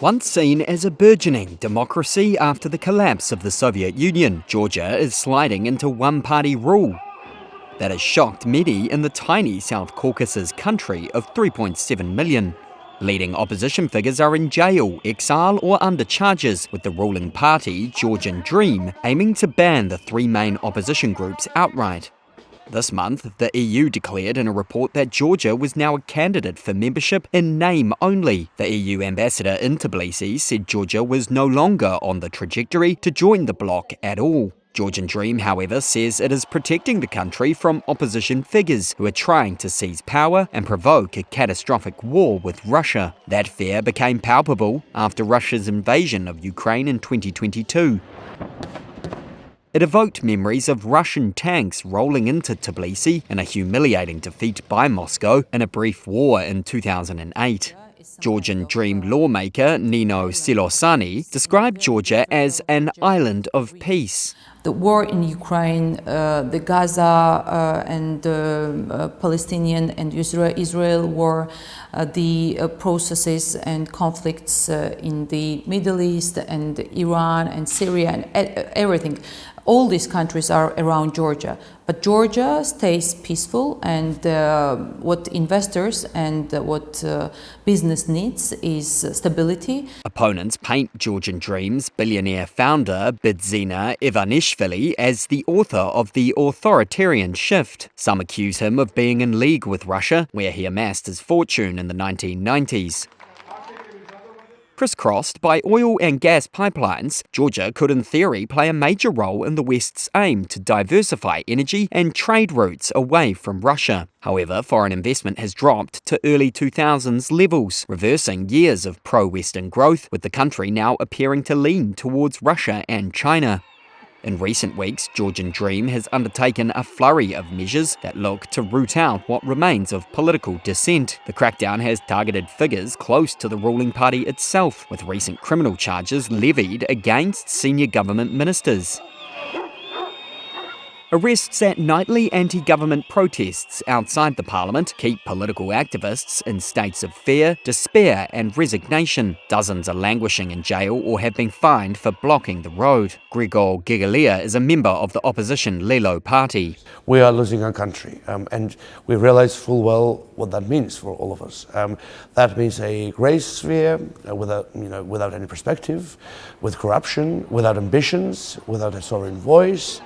Once seen as a burgeoning democracy after the collapse of the Soviet Union, Georgia is sliding into one-party rule. That has shocked many in the tiny South Caucasus country of 3.7 million. Leading opposition figures are in jail, exile or under charges, with the ruling party, Georgian Dream, aiming to ban the three main opposition groups outright. This month, the EU declared in a report that Georgia was now a candidate for membership in name only. The EU ambassador in Tbilisi said Georgia was no longer on the trajectory to join the bloc at all. Georgian Dream, however, says it is protecting the country from opposition figures who are trying to seize power and provoke a catastrophic war with Russia. That fear became palpable after Russia's invasion of Ukraine in 2022. It evoked memories of Russian tanks rolling into Tbilisi in a humiliating defeat by Moscow in a brief war in 2008. Georgian Dream lawmaker Nino Silosani described Georgia as an island of peace. The war in Ukraine, the Gaza and Palestinian and Israel war, the processes and conflicts in the Middle East and Iran and Syria and everything. All these countries are around Georgia, but Georgia stays peaceful, and what investors and what business needs is stability. Opponents paint Georgian Dream's billionaire founder Bidzina Ivanishvili as the author of the authoritarian shift. Some accuse him of being in league with Russia, where he amassed his fortune in the 1990s. Crisscrossed by oil and gas pipelines, Georgia could in theory play a major role in the West's aim to diversify energy and trade routes away from Russia. However, foreign investment has dropped to early 2000s levels, reversing years of pro-Western growth, with the country now appearing to lean towards Russia and China. In recent weeks, Georgian Dream has undertaken a flurry of measures that look to root out what remains of political dissent. The crackdown has targeted figures close to the ruling party itself, with recent criminal charges levied against senior government ministers. Arrests at nightly anti-government protests outside the parliament keep political activists in states of fear, despair and resignation. Dozens are languishing in jail or have been fined for blocking the road. Grigol Gigalia is a member of the opposition Lelo party. We are losing our country, and we realize full well what that means for all of us. That means a grey sphere without any perspective, with corruption, without ambitions, without a sovereign voice.